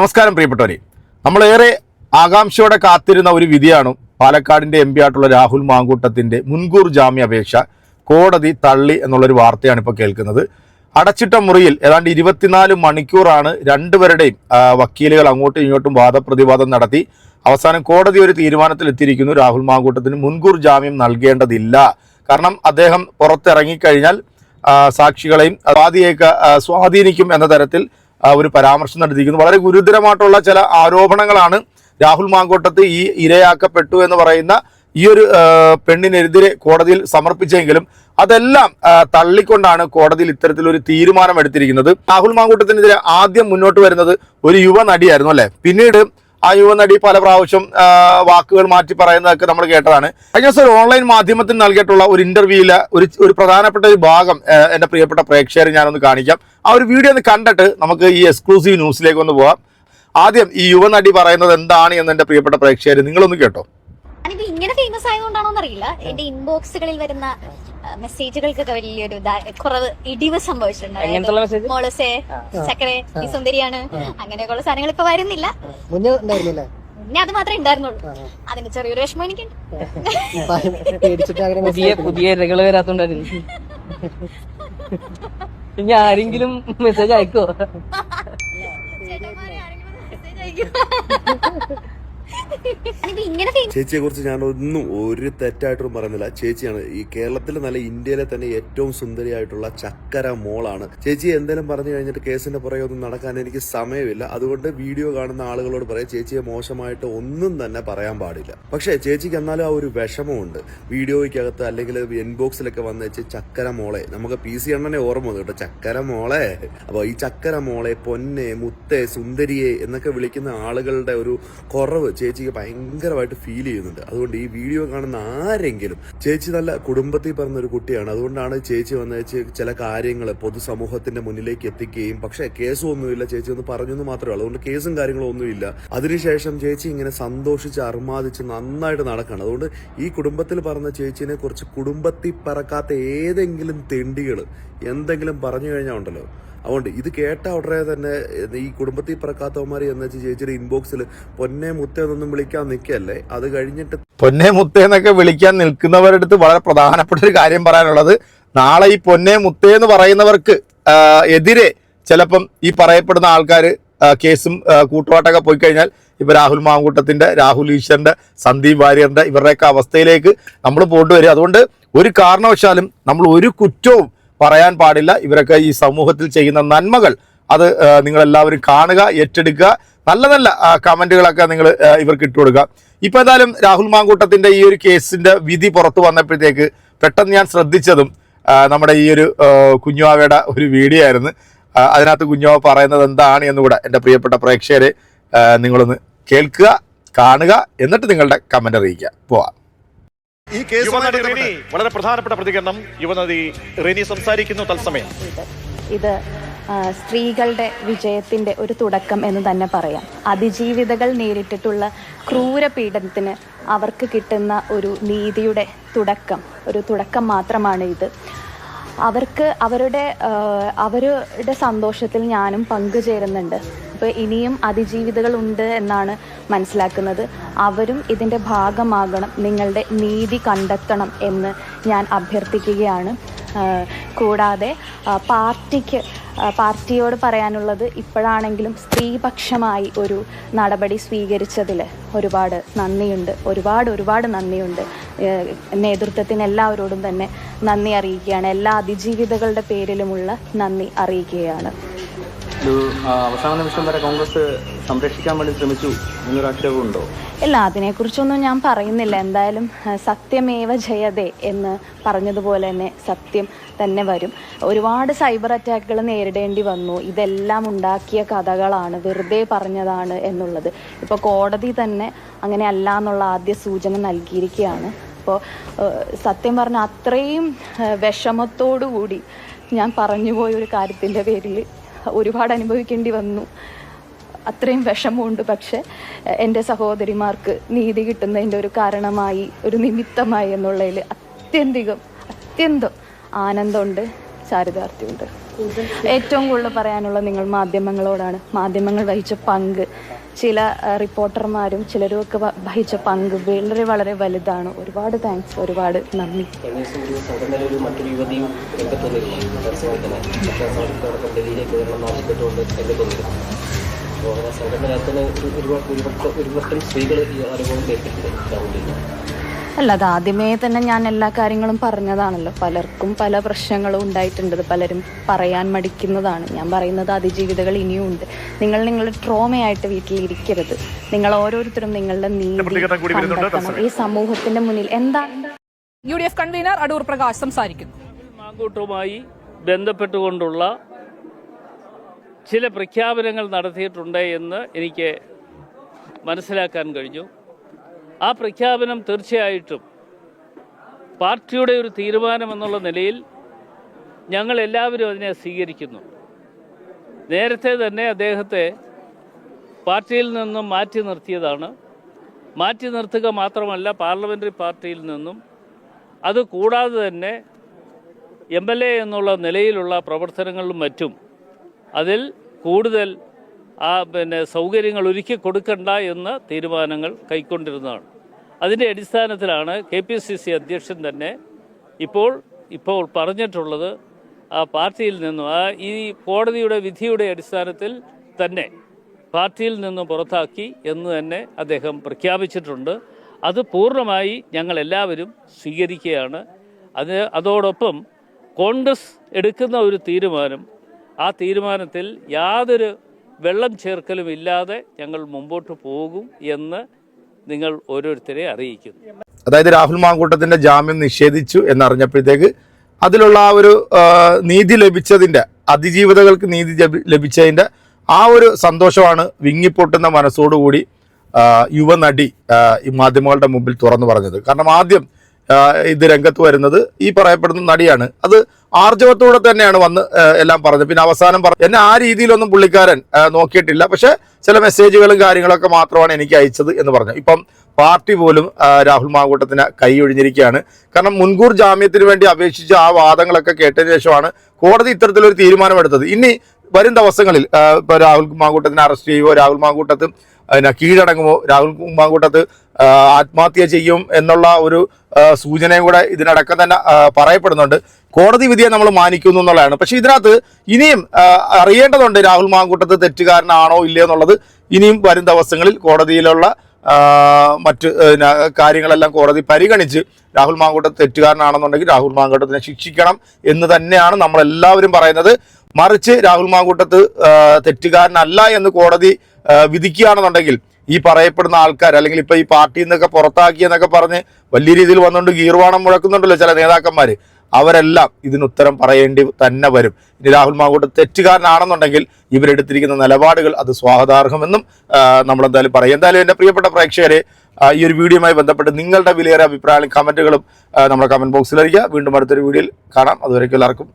നമസ്കാരം പ്രിയപ്പെട്ടവരെ, നമ്മളേറെ ആകാംക്ഷയോടെ കാത്തിരുന്ന ഒരു വിധിയാണ് പാലക്കാടിൻ്റെ എം പി ആയിട്ടുള്ള രാഹുൽ മാങ്കൂട്ടത്തിൻ്റെ മുൻകൂർ ജാമ്യാപേക്ഷ കോടതി തള്ളി എന്നുള്ളൊരു വാർത്തയാണ് ഇപ്പോൾ കേൾക്കുന്നത്. അടച്ചിട്ട മുറിയിൽ ഏതാണ്ട് 24 മണിക്കൂറാണ് രണ്ടുപേരുടെയും വക്കീലുകൾ അങ്ങോട്ടും ഇങ്ങോട്ടും വാദപ്രതിവാദം നടത്തി. അവസാനം കോടതി ഒരു തീരുമാനത്തിലെത്തിയിരിക്കുന്നു. രാഹുൽ മാങ്കൂട്ടത്തിന് മുൻകൂർ ജാമ്യം നൽകേണ്ടതില്ല. കാരണം അദ്ദേഹം പുറത്തിറങ്ങിക്കഴിഞ്ഞാൽ സാക്ഷികളെയും വാദിയെയൊക്കെ സ്വാധീനിക്കും എന്ന തരത്തിൽ ഒരു പരാമർശം നടത്തിയിരിക്കുന്നു. വളരെ ഗുരുതരമായിട്ടുള്ള ചില ആരോപണങ്ങളാണ് രാഹുൽ മാങ്കൂട്ടത്ത് ഈ ഇരയാക്കപ്പെട്ടു എന്ന് പറയുന്ന ഈ ഒരു പെണ്ണിനെതിരെ കോടതിയിൽ സമർപ്പിച്ചെങ്കിലും അതെല്ലാം തള്ളിക്കൊണ്ടാണ് കോടതിയിൽ ഇത്തരത്തിലൊരു തീരുമാനം എടുത്തിരിക്കുന്നത്. രാഹുൽ മാങ്കൂട്ടത്തിനെതിരെ ആദ്യം മുന്നോട്ട് വരുന്നത് ഒരു യുവനടിയായിരുന്നു അല്ലേ. പിന്നീട് ആ യുവനടി പല പ്രാവശ്യം വാക്കുകൾ മാറ്റി പറയുന്നതൊക്കെ നമ്മൾ കേട്ടതാണ്. കഴിഞ്ഞ ദിവസം ഒരു ഓൺലൈൻ മാധ്യമത്തിന് നൽകിയിട്ടുള്ള ഒരു ഇന്റർവ്യൂവിലെ ഒരു പ്രധാനപ്പെട്ട ഒരു ഭാഗം എൻ്റെ പ്രിയപ്പെട്ട പ്രേക്ഷകരെ ഞാനൊന്ന് കാണിക്കാം. ആ ഒരു വീഡിയോ ഒന്ന് കണ്ടിട്ട് നമുക്ക് ഈ എക്സ്ക്ലൂസീവ് ന്യൂസിലേക്ക് ഒന്ന് പോവാം. ആദ്യം ഈ യുവനടി പറയുന്നത് എന്താണ് എന്ന് എൻ്റെ പ്രിയപ്പെട്ട പ്രേക്ഷകർ നിങ്ങളൊന്ന് കേട്ടോ. ഇങ്ങനെ ഫേമസ് ആയതുകൊണ്ടാണോന്ന് അറിയില്ല, എന്റെ ഇൻബോക്സുകളിൽ വരുന്ന മെസ്സേജുകൾക്കൊക്കെ വലിയൊരു കുറവ് ഇടിവ് സംഭവിച്ചിട്ടുണ്ട്. മോളസേ ചക്കരെ ഈ സുന്ദരിയാണ് അങ്ങനെയൊക്കെയുള്ള സാധനങ്ങൾ ഇപ്പൊ വരുന്നില്ല. പിന്നെ അത് മാത്രമേ ഉണ്ടായിരുന്നുള്ളൂ. അതിന് ചെറിയൊരു വിഷമം എനിക്കുണ്ട്. പുതിയ ഇരകള് വരാത്തോണ്ടായിരുന്നു. ഇനി ആരെങ്കിലും മെസ്സേജ് അയക്കോ? ചേച്ചിയെ കുറിച്ച് ഞാൻ ഒരു തെറ്റായിട്ടും പറയുന്നില്ല. ചേച്ചിയാണ് ഈ കേരളത്തിലെ നല്ല ഇന്ത്യയിലെ തന്നെ ഏറ്റവും സുന്ദരിയായിട്ടുള്ള ചക്കര മോളാണ്. ചേച്ചി എന്തെങ്കിലും പറഞ്ഞു കഴിഞ്ഞിട്ട് കേസിന്റെ പുറകെ ഒന്നും നടക്കാൻ എനിക്ക് സമയമില്ല. അതുകൊണ്ട് വീഡിയോ കാണുന്ന ആളുകളോട് പറയാം, ചേച്ചിയെ മോശമായിട്ട് ഒന്നും തന്നെ പറയാൻ പാടില്ല. പക്ഷേ ചേച്ചിക്ക് എന്നാലും ആ ഒരു വിഷമമുണ്ട്. വീഡിയോയ്ക്കകത്ത് അല്ലെങ്കിൽ ഇൻബോക്സിലൊക്കെ വന്ന് വെച്ച് ചക്കര മോളെ, നമുക്ക് PC അണ്ണനെ ഓർമ്മ വന്നു കേട്ടോ, ചക്കര മോളെ. അപ്പൊ ഈ ചക്കര മോളെ, പൊന്നെ, മുത്തേ, സുന്ദരിയെ എന്നൊക്കെ വിളിക്കുന്ന ആളുകളുടെ ഒരു കുറവ് ചേച്ചിക്ക് ഭയങ്കരമായിട്ട് ഫീൽ ചെയ്യുന്നുണ്ട്. അതുകൊണ്ട് ഈ വീഡിയോ കാണുന്ന ആരെങ്കിലും, ചേച്ചി നല്ല കുടുംബത്തിൽ പറഞ്ഞ ഒരു കുട്ടിയാണ്. അതുകൊണ്ടാണ് ചേച്ചി വന്ന ചില കാര്യങ്ങൾ പൊതുസമൂഹത്തിന്റെ മുന്നിലേക്ക് എത്തിക്കുകയും, പക്ഷേ കേസും ഒന്നുമില്ല, ചേച്ചി ഒന്ന് പറഞ്ഞെന്ന് മാത്രമേ ഉള്ളൂ. അതുകൊണ്ട് കേസും കാര്യങ്ങളും ഒന്നുമില്ല. അതിനുശേഷം ചേച്ചി ഇങ്ങനെ സന്തോഷിച്ച് അർമാദിച്ച് നന്നായിട്ട് നടക്കണം. അതുകൊണ്ട് ഈ കുടുംബത്തിൽ പറഞ്ഞ ചേച്ചിനെ കുറിച്ച് കുടുംബത്തിൽ പറക്കാത്ത ഏതെങ്കിലും തെണ്ടികൾ എന്തെങ്കിലും പറഞ്ഞു കഴിഞ്ഞാൽ ഉണ്ടല്ലോ, അതുകൊണ്ട് ഇത് കേട്ട ഉടനെ തന്നെ ഈ കുടുംബത്തിൽ പറക്കാത്തവന്മാർ എന്ന് വെച്ച് ചേച്ചിയുടെ ഇൻബോക്സിൽ പൊന്നെ മുത്തേ എന്നൊന്നും വിളിക്കാൻ നിൽക്കല്ലേ. അത് കഴിഞ്ഞിട്ട് പൊന്നെ മുത്തേ എന്നൊക്കെ വിളിക്കാൻ നിൽക്കുന്നവരുടെ അടുത്ത് വളരെ പ്രധാനപ്പെട്ട ഒരു കാര്യം പറയാനുള്ളത്, നാളെ ഈ പൊന്നെ മുത്തേ എന്ന് പറയുന്നവർക്ക് എതിരെ ചിലപ്പം ഈ പറയപ്പെടുന്ന ആൾക്കാർ കേസും കൂട്ടുപാട്ടൊക്കെ പോയി കഴിഞ്ഞാൽ ഇപ്പൊ രാഹുൽ മാങ്കൂട്ടത്തിന്റെ, രാഹുൽ ഈശ്വറിന്റെ, സന്ദീപ് വാര്യറിന്റെ ഇവരുടെയൊക്കെ അവസ്ഥയിലേക്ക് നമ്മൾ പോയിട്ട് വരും. അതുകൊണ്ട് ഒരു കാരണവശാലും നമ്മൾ ഒരു കുറ്റവും പറയാൻ പാടില്ല. ഇവരൊക്കെ ഈ സമൂഹത്തിൽ ചെയ്യുന്ന നന്മകൾ അത് നിങ്ങളെല്ലാവരും കാണുക, ഏറ്റെടുക്കുക. നല്ല നല്ല കമൻറ്റുകളൊക്കെ നിങ്ങൾ ഇവർക്ക് ഇട്ടുകൊടുക്കുക. ഇപ്പോൾ എന്തായാലും രാഹുൽ മാങ്കൂട്ടത്തിൻ്റെ ഈ ഒരു കേസിൻ്റെ വിധി പുറത്തു വന്നപ്പോഴത്തേക്ക് പെട്ടെന്ന് ഞാൻ ശ്രദ്ധിച്ചതും നമ്മുടെ ഈ ഒരു കുഞ്ഞുവാവയുടെ ഒരു വീഡിയോ ആയിരുന്നു. അതിനകത്ത് കുഞ്ഞുവാവ പറയുന്നത് എന്താണ് എന്നുകൂടെ എൻ്റെ പ്രിയപ്പെട്ട പ്രേക്ഷകരെ നിങ്ങളൊന്ന് കേൾക്കുക, കാണുക, എന്നിട്ട് നിങ്ങളുടെ കമൻ്റ് അറിയിക്കുക. പോവാം. ഈ കേസ് വളരെ പ്രധാനപ്പെട്ട പ്രതികരണം യുവനദി റെനി സംസാരിക്കുന്നു തത്സമയം. ഇത് സ്ത്രീകളുടെ വിജയത്തിന്റെ ഒരു തുടക്കം എന്ന് തന്നെ പറയാം. അതിജീവിതകൾ നേരിട്ടിട്ടുള്ള ക്രൂര പീഡനത്തിന് അവർക്ക് കിട്ടുന്ന ഒരു നീതിയുടെ തുടക്കം മാത്രമാണ് ഇത്. അവർക്ക് അവരുടെ സന്തോഷത്തിൽ ഞാനും പങ്കുചേരുന്നുണ്ട്. ഇപ്പോൾ ഇനിയും അതിജീവിതകളുണ്ട് എന്നാണ് മനസ്സിലാക്കുന്നത്. അവരും ഇതിൻ്റെ ഭാഗമാകണം, നിങ്ങളുടെ നീതി കണ്ടെത്തണം എന്ന് ഞാൻ അഭ്യർത്ഥിക്കുകയാണ്. കൂടാതെ പാർട്ടിയോട് പറയാനുള്ളത്, ഇപ്പോഴാണെങ്കിലും സ്ത്രീപക്ഷമായി ഒരു നടപടി സ്വീകരിച്ചതിൽ ഒരുപാട് നന്ദിയുണ്ട്. ഒരുപാട് നന്ദിയുണ്ട്. നേതൃത്വത്തിന് എല്ലാവരോടും തന്നെ നന്ദി അറിയിക്കുകയാണ്. എല്ലാ അതിജീവിതകളുടെ പേരിലുമുള്ള നന്ദി അറിയിക്കുകയാണ്. അവസാന നിമിഷം വരെ കോൺഗ്രസ് സംരക്ഷിക്കാൻ വേണ്ടി ശ്രമിച്ചു എന്നൊരു ആക്ഷേപമുണ്ടോ? ഇല്ല, അതിനെക്കുറിച്ചൊന്നും ഞാൻ പറയുന്നില്ല. എന്തായാലും സത്യമേവ ജയതേ എന്ന് പറഞ്ഞതുപോലെ തന്നെ സത്യം തന്നെ വരും. ഒരുപാട് സൈബർ അറ്റാക്കുകൾ നേരിടേണ്ടി വന്നു. ഇതെല്ലാം ഉണ്ടാക്കിയ കഥകളാണ്, വെറുതെ പറഞ്ഞതാണ് എന്നുള്ളത് ഇപ്പോൾ കോടതി തന്നെ അങ്ങനെ അല്ല എന്നുള്ള ആദ്യ സൂചന നൽകിയിരിക്കുകയാണ്. അപ്പോൾ സത്യം പറഞ്ഞാൽ അത്രയും വിഷമത്തോടു കൂടി ഞാൻ പറഞ്ഞുപോയ ഒരു കാര്യത്തിൻ്റെ പേരിൽ ഒരുപാട് അനുഭവിക്കേണ്ടി വന്നു. അത്രയും വിഷമമുണ്ട്. പക്ഷെ എൻ്റെ സഹോദരിമാർക്ക് നീതി കിട്ടുന്നതിൻ്റെ ഒരു കാരണമായി, ഒരു നിമിത്തമായി എന്നുള്ളതിൽ അത്യന്തം ആനന്ദമുണ്ട്, ചാരിതാർത്ഥ്യമുണ്ട്. ഏറ്റവും കൂടുതൽ പറയാനുള്ള നിങ്ങൾ മാധ്യമങ്ങളോടാണ്. മാധ്യമങ്ങൾ വഹിച്ച പങ്ക്, ചില റിപ്പോർട്ടർമാരും ചിലരും ഒക്കെ വഹിച്ച പങ്ക് വളരെ വളരെ വലുതാണ്. ഒരുപാട് താങ്ക്സ്, ഒരുപാട് നന്ദി. മറ്റൊരു യുവതിയും രംഗത്ത് വന്നിരുന്നു. പരസ്യമായി തന്നെ ഡൽഹിയിലേക്ക് വരണം ആവശ്യപ്പെട്ടുകൊണ്ട് രംഗത്ത് വന്നിരുന്നു. അപ്പോൾ അങ്ങനെ സംഘടനകത്തിന് ഒരു വട്ടം സ്ത്രീകൾ ഈ അനുഭവം നേരിട്ടിട്ടുണ്ട് രാഹുലിന്. അല്ല, അത് ആദ്യമേ തന്നെ ഞാൻ എല്ലാ കാര്യങ്ങളും പറഞ്ഞതാണല്ലോ. പലർക്കും പല പ്രശ്നങ്ങളും ഉണ്ടായിട്ടുണ്ട്. പലരും പറയാൻ മടിക്കുന്നതാണ്. ഞാൻ പറയുന്നത് അതിജീവിതകൾ ഇനിയും ഉണ്ട്. നിങ്ങൾ നിങ്ങളുടെ ട്രോമയായിട്ട് വീട്ടിലിരിക്കരുത്. നിങ്ങൾ ഓരോരുത്തരും നിങ്ങളുടെ നീതി കണ്ടെത്തണം. ഈ സമൂഹത്തിന്റെ മുന്നിൽ എന്താ UDF കൺവീനർ അടൂർ പ്രകാശ് സംസാരിക്കുന്നു. മാങ്കൂട്ടവുമായി ബന്ധപ്പെട്ടുകൊണ്ടുള്ള ചില പ്രഖ്യാപനങ്ങൾ നടത്തിയിട്ടുണ്ട് എന്ന് എനിക്ക് മനസ്സിലാക്കാൻ കഴിഞ്ഞു. ആ പ്രഖ്യാപനം തീർച്ചയായിട്ടും പാർട്ടിയുടെ ഒരു തീരുമാനമെന്നുള്ള നിലയിൽ ഞങ്ങൾ എല്ലാവരും അതിനെ സ്വീകരിക്കുന്നു. നേരത്തെ തന്നെ അദ്ദേഹത്തെ പാർട്ടിയിൽ നിന്നും മാറ്റി നിർത്തിയതാണ്. മാറ്റി നിർത്തുക മാത്രമല്ല, പാർലമെൻ്ററി പാർട്ടിയിൽ നിന്നും അതുകൂടാതെ തന്നെ MLA എന്നുള്ള നിലയിലുള്ള പ്രവർത്തനങ്ങളിലും മറ്റും അതിൽ കൂടുതൽ സൗകര്യങ്ങൾ ഒരുക്കി കൊടുക്കണ്ട എന്ന തീരുമാനങ്ങൾ കൈക്കൊണ്ടിരുന്നതാണ്. അതിൻ്റെ അടിസ്ഥാനത്തിലാണ് KPCC അധ്യക്ഷൻ തന്നെ ഇപ്പോൾ പറഞ്ഞിട്ടുള്ളത് ആ പാർട്ടിയിൽ നിന്നും ഈ കോടതിയുടെ വിധിയുടെ അടിസ്ഥാനത്തിൽ തന്നെ പാർട്ടിയിൽ നിന്നും പുറത്താക്കി എന്ന് തന്നെ അദ്ദേഹം പ്രഖ്യാപിച്ചിട്ടുണ്ട്. അത് പൂർണ്ണമായി ഞങ്ങളെല്ലാവരും സ്വീകരിക്കുകയാണ്. അതോടൊപ്പം കോൺഗ്രസ് എടുക്കുന്ന ഒരു തീരുമാനം, ആ തീരുമാനത്തിൽ യാതൊരു വെള്ളം ചേർക്കലും ഇല്ലാതെ ഞങ്ങൾ മുമ്പോട്ട് പോകും എന്ന് നിങ്ങൾ ഓരോരുത്തരെ അറിയിക്കുന്നു. അതായത് രാഹുൽ മാങ്കൂട്ടത്തിന്റെ ജാമ്യം നിഷേധിച്ചു എന്നറിഞ്ഞപ്പോഴത്തേക്ക് അതിലുള്ള ആ ഒരു നീതി ലഭിച്ചതിൻ്റെ, അതിജീവിതകൾക്ക് നീതി ലഭിച്ചതിൻ്റെ ആ ഒരു സന്തോഷമാണ് വിങ്ങിപ്പൊട്ടുന്ന മനസ്സോടുകൂടി യുവനടി ഈ മാധ്യമങ്ങളുടെ മുമ്പിൽ തുറന്നു പറഞ്ഞത്. കാരണം ആദ്യം ഇത് രംഗത്ത് വരുന്നത് ഈ പറയപ്പെടുന്ന നടിയാണ്. അത് ആർജവത്തോടെ തന്നെയാണ് വന്ന് എല്ലാം പറഞ്ഞത്. പിന്നെ അവസാനം എന്നെ ആ രീതിയിലൊന്നും പുള്ളിക്കാരൻ നോക്കിയിട്ടില്ല, പക്ഷെ ചില മെസ്സേജുകളും കാര്യങ്ങളൊക്കെ മാത്രമാണ് എനിക്ക് അയച്ചത് എന്ന് പറഞ്ഞു. ഇപ്പം പാർട്ടി പോലും രാഹുൽ മാങ്കൂട്ടത്തിന് കൈയൊഴിഞ്ഞിരിക്കുകയാണ്. കാരണം മുൻകൂർ ജാമ്യത്തിന് വേണ്ടി അപേക്ഷിച്ച ആ വാദങ്ങളൊക്കെ കേട്ടതിന് ശേഷമാണ് കോടതി ഇത്തരത്തിലൊരു തീരുമാനമെടുത്തത്. ഇനി വരും ദിവസങ്ങളിൽ ഇപ്പോൾ രാഹുൽ മാങ്കൂട്ടത്തിനെ അറസ്റ്റ് ചെയ്യുമോ, രാഹുൽ മാങ്കൂട്ടത്ത് കീഴടങ്ങുമോ, രാഹുൽ മാങ്കൂട്ടത്ത് ആത്മഹത്യ ചെയ്യും എന്നുള്ള ഒരു സൂചനയും കൂടെ ഇതിനടക്കം തന്നെ പറയപ്പെടുന്നുണ്ട്. കോടതി വിധിയെ നമ്മൾ മാനിക്കുന്നു എന്നുള്ളതാണ്. പക്ഷെ ഇതിനകത്ത് ഇനിയും അറിയേണ്ടതുണ്ട് രാഹുൽ മാങ്കൂട്ടത്ത് തെറ്റുകാരനാണോ ഇല്ലയോ എന്നുള്ളത്. ഇനിയും വരും ദിവസങ്ങളിൽ കോടതിയിലുള്ള മറ്റ് കാര്യങ്ങളെല്ലാം കോടതി പരിഗണിച്ച് രാഹുൽ മാങ്കൂട്ടത്ത് തെറ്റുകാരനാണെന്നുണ്ടെങ്കിൽ രാഹുൽ മാങ്കൂട്ടത്തിനെ ശിക്ഷിക്കണം എന്ന് തന്നെയാണ് നമ്മളെല്ലാവരും പറയുന്നത്. മറിച്ച് രാഹുൽ മാങ്കൂട്ടത്ത് തെറ്റുകാരനല്ല എന്ന് കോടതി വിധിക്കുകയാണെന്നുണ്ടെങ്കിൽ ഈ പറയപ്പെടുന്ന ആൾക്കാർ, അല്ലെങ്കിൽ ഇപ്പൊ ഈ പാർട്ടിയിൽ നിന്നൊക്കെ പുറത്താക്കിയെന്നൊക്കെ പറഞ്ഞ് വലിയ രീതിയിൽ വന്നുകൊണ്ട് ഗീർവാണം മുഴക്കുന്നുണ്ടല്ലോ ചില നേതാക്കന്മാർ, അവരെല്ലാം ഇതിനുത്തരം പറയേണ്ടി തന്നെ വരും. ഇനി രാഹുൽ മാങ്കൂട്ടത്ത് തെറ്റുകാരനാണെന്നുണ്ടെങ്കിൽ ഇവരെടുത്തിരിക്കുന്ന നിലപാടുകൾ അത് സ്വാഗതാർഹമെന്നും നമ്മളെന്തായാലും പറയും. എന്തായാലും എൻ്റെ പ്രിയപ്പെട്ട പ്രേക്ഷകരെ, ഈ ഒരു വീഡിയോയുമായി ബന്ധപ്പെട്ട് നിങ്ങളുടെ വിലയേറിയ അഭിപ്രായങ്ങളും കമൻറ്റുകളും നമ്മുടെ കമൻറ്റ് ബോക്സിൽ അറിയിക്കുക. വീണ്ടും അടുത്തൊരു വീഡിയോയിൽ കാണാം. അതുവരേക്കും എല്ലാവർക്കും